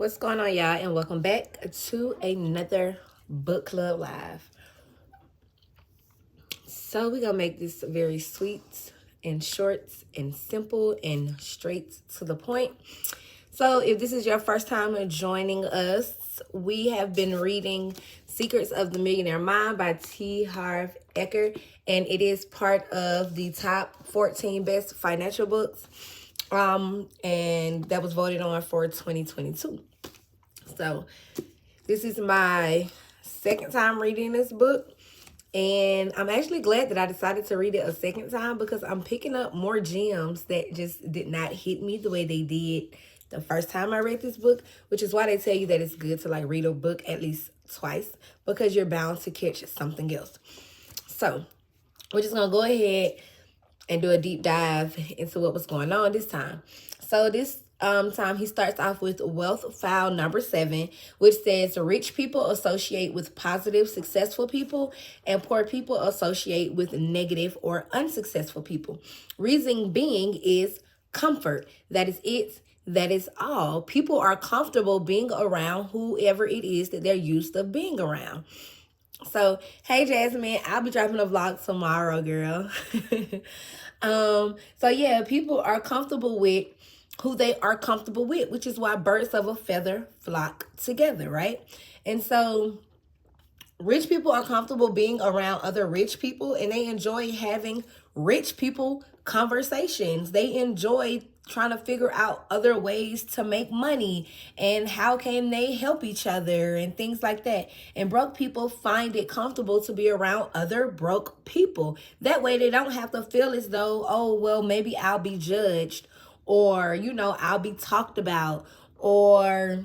What's going on, y'all, and welcome back to another book club live. So we're gonna make this very sweet and short and simple and straight to the point. So if this is your first time joining us, we have been reading Secrets of the Millionaire Mind by T. Harv Eker, and it is part of the top 14 best financial books. And that was voted on for 2022. So this is my second time reading this book. And I'm actually glad that I decided to read it a second time because I'm picking up more gems that just did not hit me the way they did the first time I read this book, which is why they tell you that it's good to like read a book at least twice because you're bound to catch something else. So we're just going to go ahead and do a deep dive into what was going on this time. So this time he starts off with wealth file number 7, which says rich people associate with positive, successful people, and poor people associate with negative or unsuccessful people. Reason being is comfort. That is it. That is all. People are comfortable being around whoever it is that they're used to being around. So, hey Jasmine, I'll be dropping a vlog tomorrow, girl. So yeah, people are comfortable with who they are comfortable with, which is why birds of a feather flock together, right? And so rich people are comfortable being around other rich people, and they enjoy having rich people conversations. They enjoy trying to figure out other ways to make money and how can they help each other and things like that. And broke people find it comfortable to be around other broke people. That way they don't have to feel as though, oh, well, maybe I'll be judged, or, I'll be talked about, or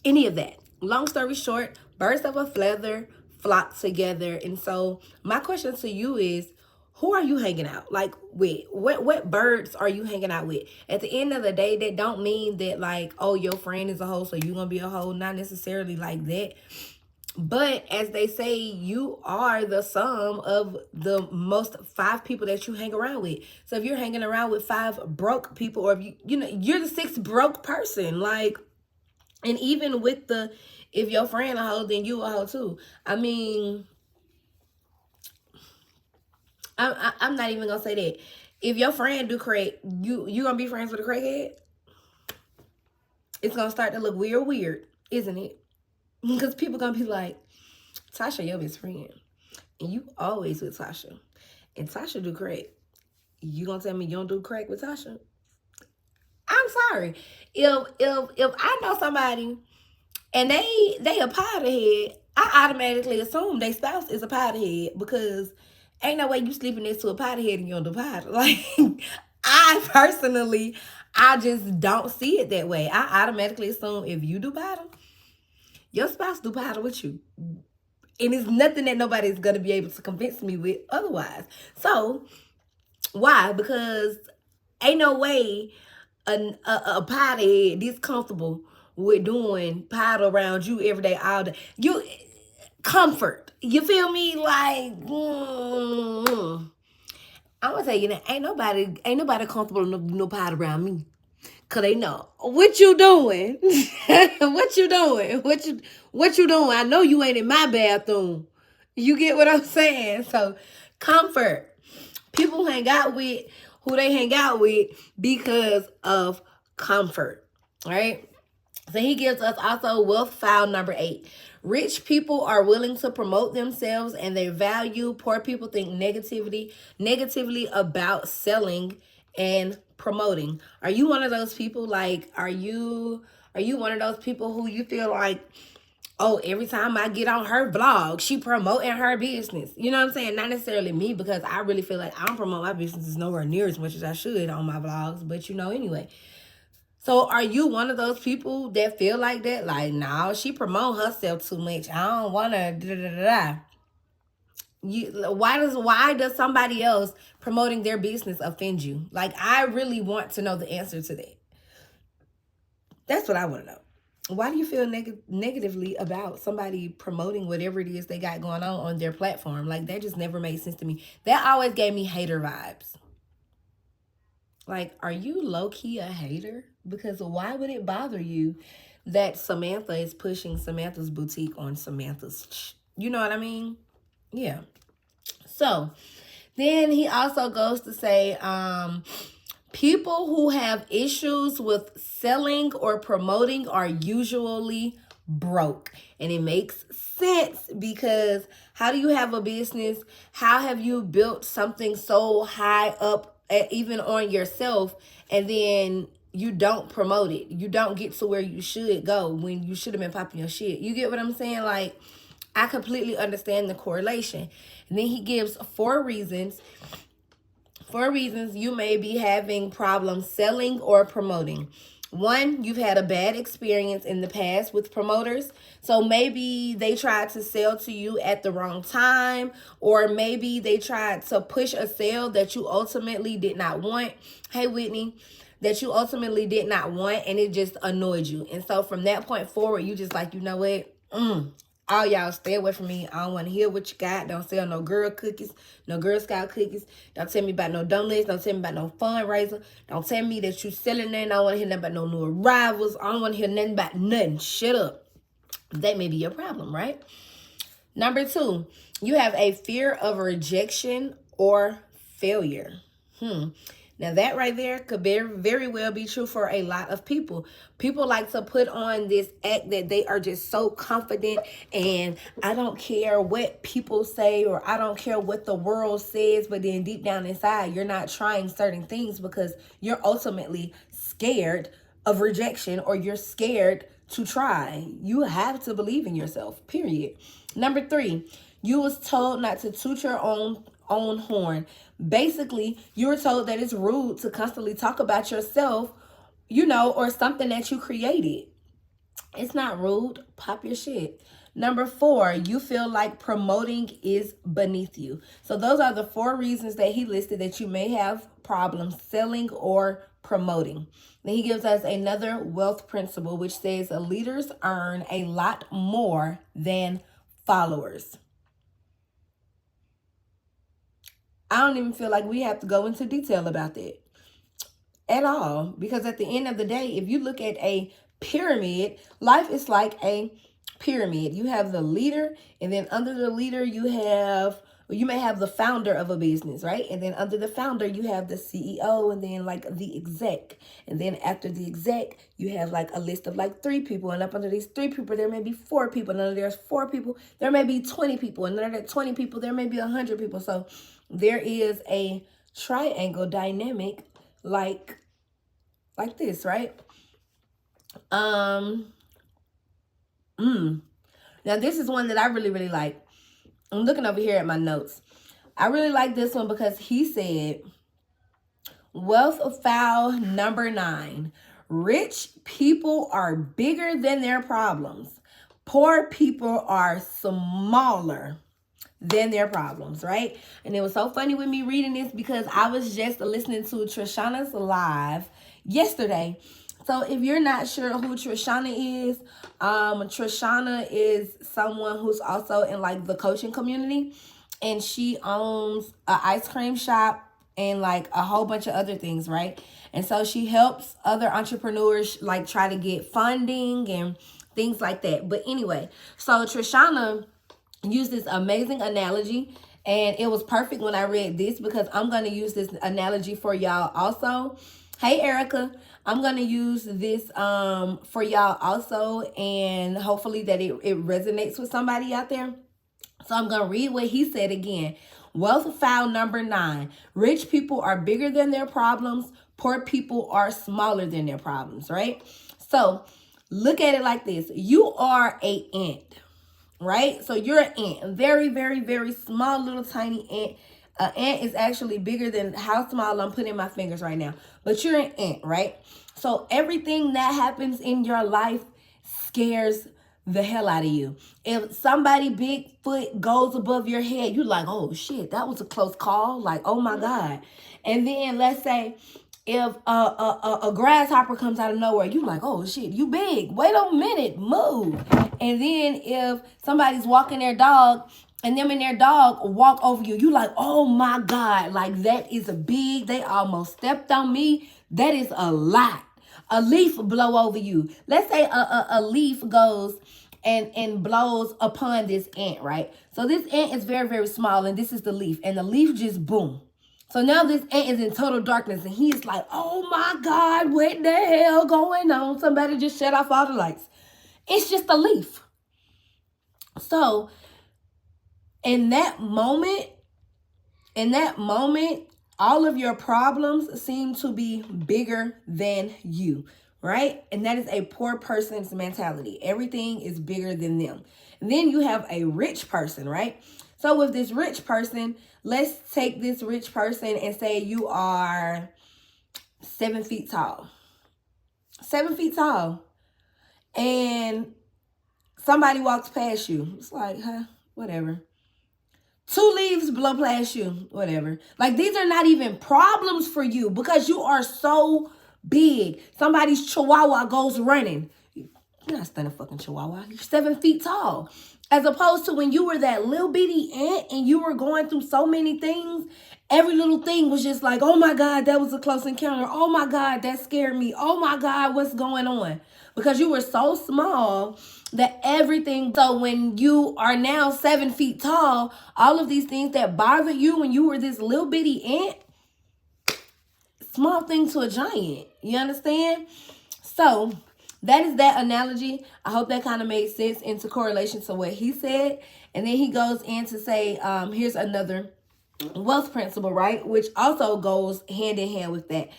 any of that. Long story short, birds of a feather flock together. And so my question to you is, who are you hanging out like with? What birds are you hanging out with? At the end of the day, that don't mean that like, oh, your friend is a hoe, so you're gonna be a hoe. Not necessarily like that. But as they say, you are the sum of the most 5 people that you hang around with. So if you're hanging around with 5 broke people, or if you're the 6th broke person, like, and even with the, if your friend a hoe, then you a hoe too. I mean, I'm not even gonna say that. If your friend do crack, you gonna be friends with a crackhead? It's gonna start to look weird, isn't it? Because people gonna be like, Tasha, your best friend, and you always with Tasha, and Tasha do crack. You gonna tell me you don't do crack with Tasha? I'm sorry. If I know somebody and they a powderhead, I automatically assume their spouse is a powderhead, because ain't no way you sleeping next to a powderhead and you don't do powder. Like, I personally, I just don't see it that way. I automatically assume if you do powder, your spouse do powder with you. And it's nothing that nobody's going to be able to convince me with otherwise. So, why? Because ain't no way a powderhead this comfortable with doing powder around you every day, all day. You comfort. You feel me? Like, I'm gonna tell you that ain't nobody comfortable no powder around me. Cause they know what you doing. What you doing? What you doing? I know you ain't in my bathroom. You get what I'm saying? So comfort. People hang out with who they hang out with because of comfort. Right? So he gives us also wealth file number 8. Rich people are willing to promote themselves and their value. Poor people think negatively about selling and promoting. Are you one of those people? Like, are you one of those people who you feel like, oh, every time I get on her vlog, she promoting her business? You know what I'm saying? Not necessarily me, because I really feel like I don't promote my businesses nowhere near as much as I should on my vlogs. But anyway. So are you one of those people that feel like that? Like, no, she promote herself too much. I don't want to why does somebody else promoting their business offend you? Like, I really want to know the answer to that. That's what I want to know. Why do you feel negatively about somebody promoting whatever it is they got going on their platform? Like, that just never made sense to me. That always gave me hater vibes. Like, are you low-key a hater? Because why would it bother you that Samantha is pushing Samantha's boutique on Samantha's, you know what I mean? Yeah. So then he also goes to say, people who have issues with selling or promoting are usually broke. And it makes sense, because how do you have a business? How have you built something so high up, even on yourself, and then you don't promote it? You don't get to where you should go when you should have been popping your shit. You get what I'm saying? Like, I completely understand the correlation. And then he gives 4 reasons. 4 reasons you may be having problems selling or promoting. 1, you've had a bad experience in the past with promoters. So maybe they tried to sell to you at the wrong time, or maybe they tried to push a sale that you ultimately did not want. Hey, Whitney, that you ultimately did not want, and it just annoyed you. And so from that point forward, you just like, you know what? All y'all stay away from me. I don't want to hear what you got. Don't sell no girl cookies, no Girl Scout cookies. Don't tell me about no donuts. Don't tell me about no fundraiser. Don't tell me that you selling that. I don't want to hear nothing about no new arrivals. I don't want to hear nothing about nothing. Shut up. That may be your problem, right? Number 2, you have a fear of rejection or failure. Now that right there could very well be true for a lot of people. People like to put on this act that they are just so confident, and I don't care what people say, or I don't care what the world says, but then deep down inside, you're not trying certain things because you're ultimately scared of rejection, or you're scared to try. You have to believe in yourself, period. Number 3, you was told not to toot your own horn. Basically, you were told that it's rude to constantly talk about yourself, or something that you created. It's not rude. Pop your shit. Number 4, you feel like promoting is beneath you. So those are the 4 reasons that he listed that you may have problems selling or promoting. Then he gives us another wealth principle, which says leaders earn a lot more than followers. I don't even feel like we have to go into detail about that at all. Because at the end of the day, if you look at a pyramid, life is like a pyramid. You have the leader, and then under the leader, you may have the founder of a business, right? And then under the founder, you have the CEO, and then like the exec. And then after the exec, you have like a list of like 3 people. And up under these 3 people, there may be 4 people. And under there's 4 people, there may be 20 people. And under that 20 people, there may be 100 people. So there is a triangle dynamic like this, right? Now this is one that I really like. I'm looking over here at my notes. I really like this one because he said, wealth foul number 9. Rich people are bigger than their problems. Poor people are smaller than their problems, right? And it was so funny with me reading this because I was just listening to Trishana's live yesterday. So if you're not sure who Trishana is, Trishana is someone who's also in like the coaching community, and she owns an ice cream shop and like a whole bunch of other things, right? And so she helps other entrepreneurs like try to get funding and things like that. But anyway, so Trishana used this amazing analogy, and it was perfect when I read this because I'm going to use this analogy for y'all also. Hey, Erica, I'm going to use this for y'all also, and hopefully that it resonates with somebody out there. So I'm going to read what he said again. Wealth foul number 9. Rich people are bigger than their problems. Poor people are smaller than their problems, right? So look at it like this. You are an ant, right? So you're an ant, very small little tiny ant. An ant is actually bigger than how small I'm putting my fingers right now. But you're an ant, right? So everything that happens in your life scares the hell out of you. If somebody Bigfoot goes above your head, you're like, oh shit, that was a close call. Like, oh my God. And then let's say if a grasshopper comes out of nowhere, you like, oh shit, you big. Wait a minute, move. And then if somebody's walking their dog and them and their dog walk over you, you like, oh my God, like that is a big, they almost stepped on me. That is a lot. a leaf blow over you. Let's say a leaf goes and blows upon this ant, right? So this ant is very, very small, and this is the leaf, and the leaf just boom. So now this ant is in total darkness, and he's like, oh my God, what the hell going on? Somebody just shut off all the lights. It's just a leaf. So in that moment, all of your problems seem to be bigger than you, right? And that is a poor person's mentality. Everything is bigger than them. And then you have a rich person, right? So with this rich person, let's take this rich person and say you are 7 feet tall. 7 feet tall. And somebody walks past you. It's like, huh, whatever. 2 leaves blow past you, whatever. Like, these are not even problems for you because you are so big. Somebody's chihuahua goes running. You're not stunning fucking chihuahua. You're 7 feet tall. As opposed to when you were that little bitty ant and you were going through so many things, every little thing was just like, oh my God, that was a close encounter. Oh my God, that scared me. Oh my God, what's going on? Because you were so small that everything, so when you are now 7 feet tall, all of these things that bothered you when you were this little bitty ant, small thing to a giant. You understand? So that is that analogy. I hope that kind of made sense into correlation to what he said. And then he goes in to say, here's another wealth principle, right? Which also goes hand in hand with that.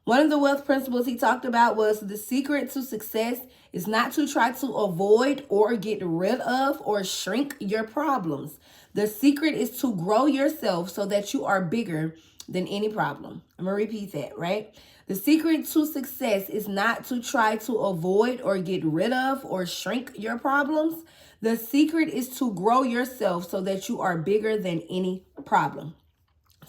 One of the wealth principles he talked about was the secret to success is not to try to avoid or get rid of or shrink your problems. The secret is to grow yourself so that you are bigger than any problem. I'm going to repeat that, right? The secret to success is not to try to avoid or get rid of or shrink your problems. The secret is to grow yourself so that you are bigger than any problem.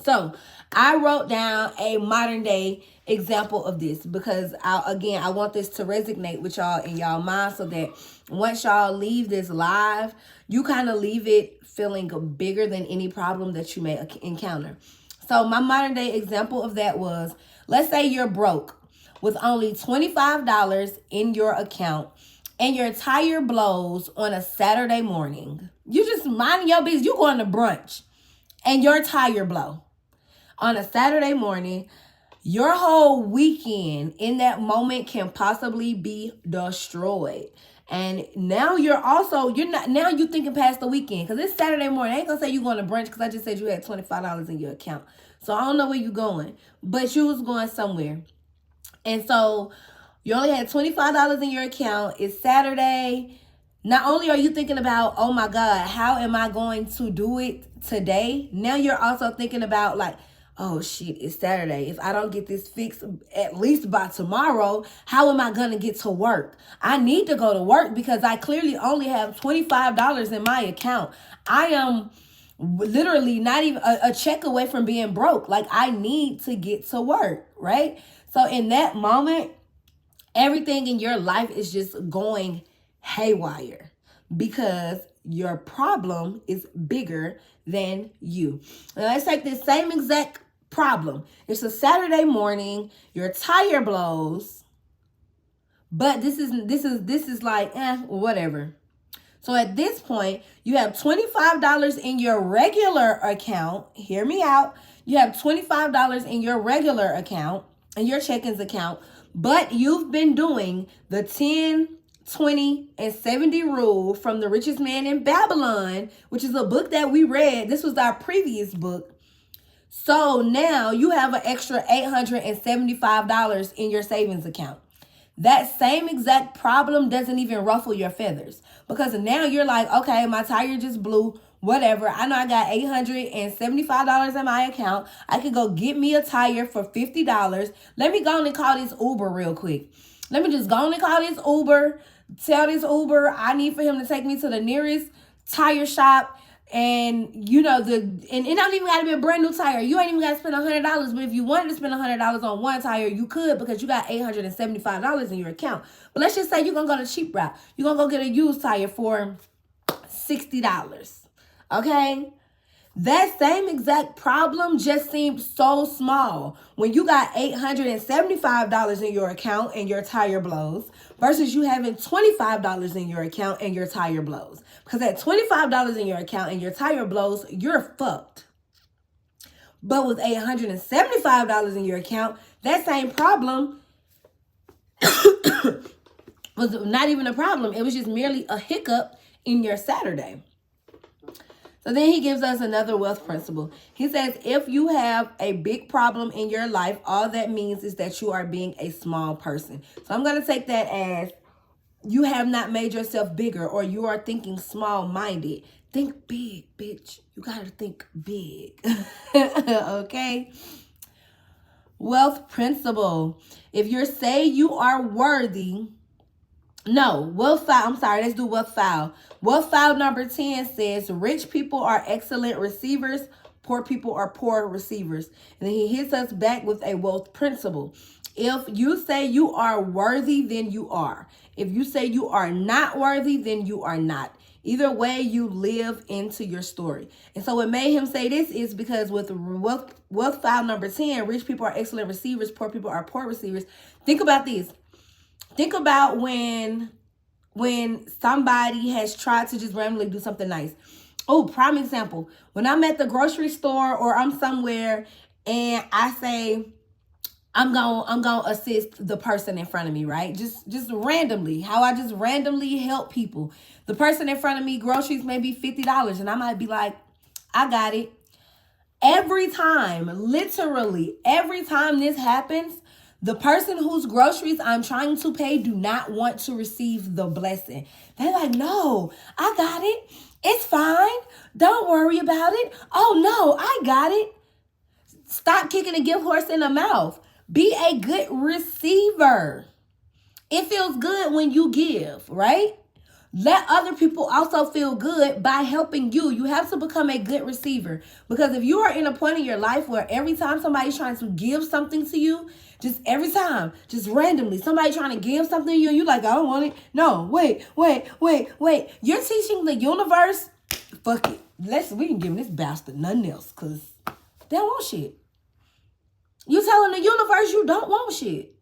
So I wrote down a modern day example of this because I want this to resonate with y'all in y'all mind so that once y'all leave this live, you kind of leave it feeling bigger than any problem that you may encounter. So my modern day example of that was, let's say you're broke with only $25 in your account and your tire blows on a Saturday morning. You just minding your business. You going to brunch and your tire blow on a Saturday morning. Your whole weekend in that moment can possibly be destroyed. And now you're thinking past the weekend because it's Saturday morning. I ain't gonna say you're going to brunch because I just said you had $25 in your account. So I don't know where you're going, but you was going somewhere. And so you only had $25 in your account. It's Saturday. Not only are you thinking about, oh my God, how am I going to do it today? Now you're also thinking about like, oh shit, it's Saturday. If I don't get this fixed at least by tomorrow, how am I going to get to work? I need to go to work because I clearly only have $25 in my account. I am literally not even a check away from being broke. Like, I need to get to work, right? So in that moment, everything in your life is just going haywire because your problem is bigger than you. Now let's take this same exact problem. It's a Saturday morning, your tire blows, but this is like, whatever. So at this point, you have $25 in your regular account. Hear me out. You have $25 in your regular account, in your checkings account, but you've been doing the 10, 20, and 70 rule from The Richest Man in Babylon, which is a book that we read. This was our previous book. So now you have an extra $875 in your savings account. That same exact problem doesn't even ruffle your feathers because now you're like, okay, my tire just blew, whatever. I know I got $875 in my account. I could go get me a tire for $50. Let me go and call this Uber real quick. Let me just go and call this Uber, tell this Uber I need for him to take me to the nearest tire shop. And you know, and it don't even gotta be a brand new tire. You ain't even gotta spend $100, but if you wanted to spend $100 on one tire, you could because you got $875 in your account. But let's just say you're gonna go the cheap route. You're gonna go get a used tire for $60. Okay? That same exact problem just seemed so small when you got $875 in your account and your tire blows versus you having $25 in your account and your tire blows. Because at $25 in your account and your tire blows, you're fucked. But with $875 in your account, that same problem was not even a problem. It was just merely a hiccup in your Saturday. So then he gives us another wealth principle. He says, if you have a big problem in your life, all that means is that you are being a small person. So I'm going to take that as you have not made yourself bigger, or you are thinking small-minded. Think big, bitch. You got to think big. Okay? Wealth principle. If you say you are worthy... No, wealth file. I'm sorry, let's do wealth file. Wealth file number 10 says, rich people are excellent receivers, poor people are poor receivers. And then he hits us back with a wealth principle. If you say you are worthy, then you are. If you say you are not worthy, then you are not. Either way, you live into your story. And so what made him say this is because with wealth file number 10, rich people are excellent receivers, poor people are poor receivers. Think about this. Think about when somebody has tried to just randomly do something nice. Oh, prime example. When I'm at the grocery store or I'm somewhere and I say, I'm gonna assist the person in front of me, right? Just randomly. How I just randomly help people. The person in front of me, groceries may be $50, and I might be like, I got it. Every time, literally, every time this happens, the person whose groceries I'm trying to pay do not want to receive the blessing. They're like, no, I got it. It's fine. Don't worry about it. Oh, no, I got it. Stop kicking a gift horse in the mouth. Be a good receiver. It feels good when you give, right? Let other people also feel good by helping you. You have to become a good receiver. Because if you are in a point in your life where every time somebody's trying to give something to you, just every time, just randomly, somebody trying to give something to you and you're like, I don't want it. No, wait. You're teaching the universe, fuck it. We can give this bastard nothing else because they don't want shit. You telling the universe you don't want shit.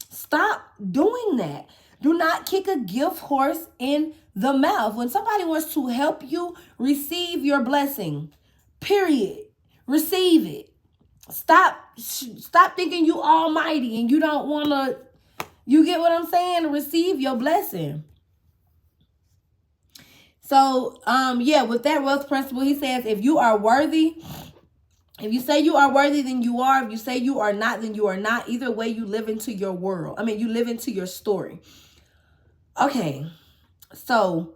Stop doing that. Do not kick a gift horse in the mouth. When somebody wants to help you, receive your blessing. Period. Receive it. Stop thinking you almighty and you don't want to, you get what I'm saying? Receive your blessing. So, with that wealth principle, he says, if you are worthy, if you say you are worthy, then you are. If you say you are not, then you are not. Either way, you live into your world. You live into your story. Okay, so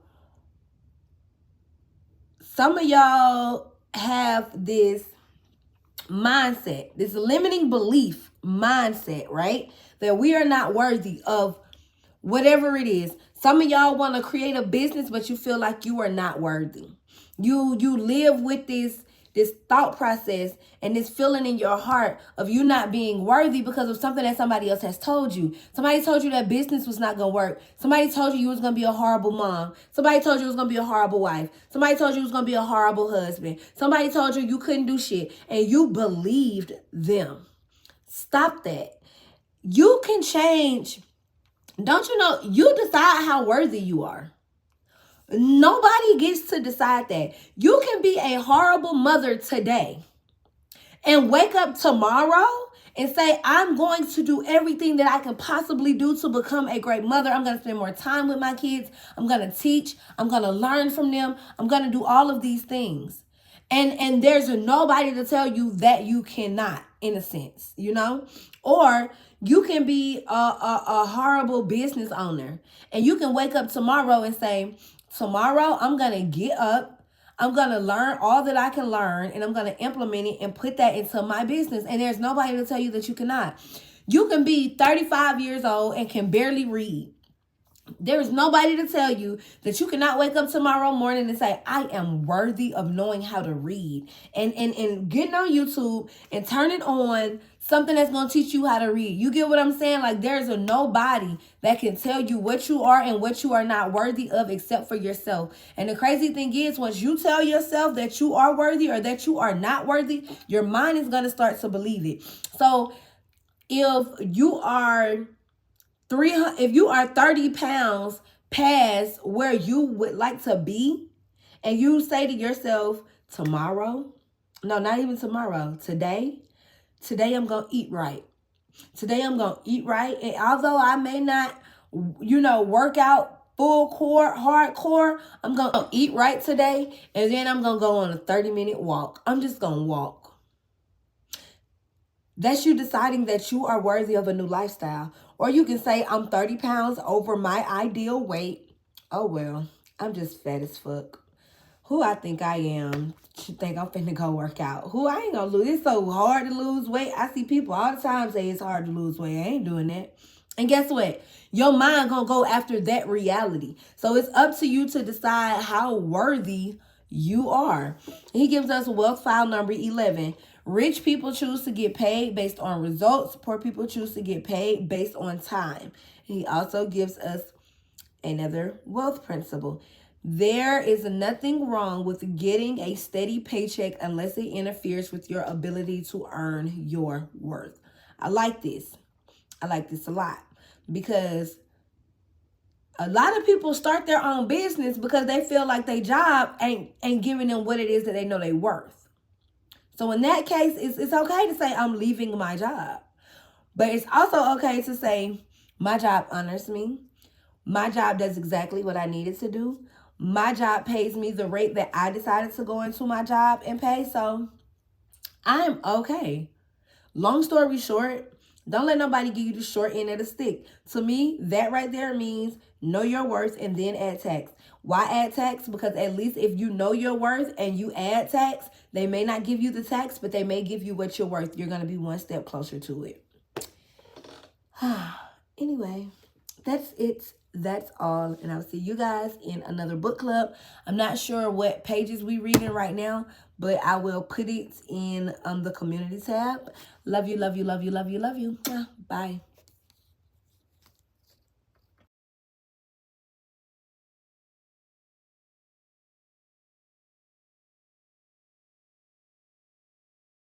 some of y'all have this mindset, this limiting belief mindset, right? That we are not worthy of whatever it is. Some of y'all want to create a business, but you feel like you are not worthy. You live with this thought process and this feeling in your heart of you not being worthy because of something that somebody else has told you. Somebody told you that business was not going to work. Somebody told you was going to be a horrible mom. Somebody told you was going to be a horrible wife. Somebody told you was going to be a horrible husband. Somebody told you couldn't do shit and you believed them. Stop that. You can change. Don't you know you decide how worthy you are? Nobody gets to decide that. You can be a horrible mother today and wake up tomorrow and say, I'm going to do everything that I can possibly do to become a great mother. I'm going to spend more time with my kids. I'm going to teach. I'm going to learn from them. I'm going to do all of these things. And there's nobody to tell you that you cannot, in a sense, or you can be a horrible business owner and you can wake up tomorrow and say, tomorrow, I'm going to get up, I'm going to learn all that I can learn, and I'm going to implement it and put that into my business. And there's nobody to tell you that you cannot. You can be 35 years old and can barely read. There is nobody to tell you that you cannot wake up tomorrow morning and say, I am worthy of knowing how to read. And getting on YouTube and turning on something that's going to teach you how to read. You get what I'm saying? Like, there's a nobody that can tell you what you are and what you are not worthy of except for yourself. And the crazy thing is, once you tell yourself that you are worthy or that you are not worthy, your mind is going to start to believe it. So if you are 30 pounds past where you would like to be, and you say to yourself, tomorrow, no, not even tomorrow, today I'm going to eat right. Today I'm going to eat right. And although I may not, work out full core, hardcore, I'm going to eat right today. And then I'm going to go on a 30-minute walk. I'm just going to walk. That's you deciding that you are worthy of a new lifestyle. Or you can say, I'm 30 pounds over my ideal weight. Oh, well, I'm just fat as fuck. Who I think I am? You think I'm finna go work out? Who I ain't gonna lose? It's so hard to lose weight. I see people all the time say it's hard to lose weight. I ain't doing that. And guess what? Your mind gonna go after that reality. So it's up to you to decide how worthy you are. He gives us wealth file number 11. Rich people choose to get paid based on results. Poor people choose to get paid based on time. He also gives us another wealth principle. There is nothing wrong with getting a steady paycheck unless it interferes with your ability to earn your worth. I like this. I like this a lot because a lot of people start their own business because they feel like their job ain't giving them what it is that they know they're worth. So in that case, it's okay to say I'm leaving my job. But it's also okay to say my job honors me. My job does exactly what I needed to do. My job pays me the rate that I decided to go into my job and pay. So I'm okay. Long story short, don't let nobody give you the short end of the stick. To me, that right there means know your worth and then add tax. Why add tax? Because at least if you know your worth and you add tax, they may not give you the tax, but they may give you what you're worth. You're going to be one step closer to it. Anyway, that's it. That's all. And I'll see you guys in another book club. I'm not sure what pages we reading right now, but I will put it in the community tab. Love you, love you, love you, love you, love you. Bye.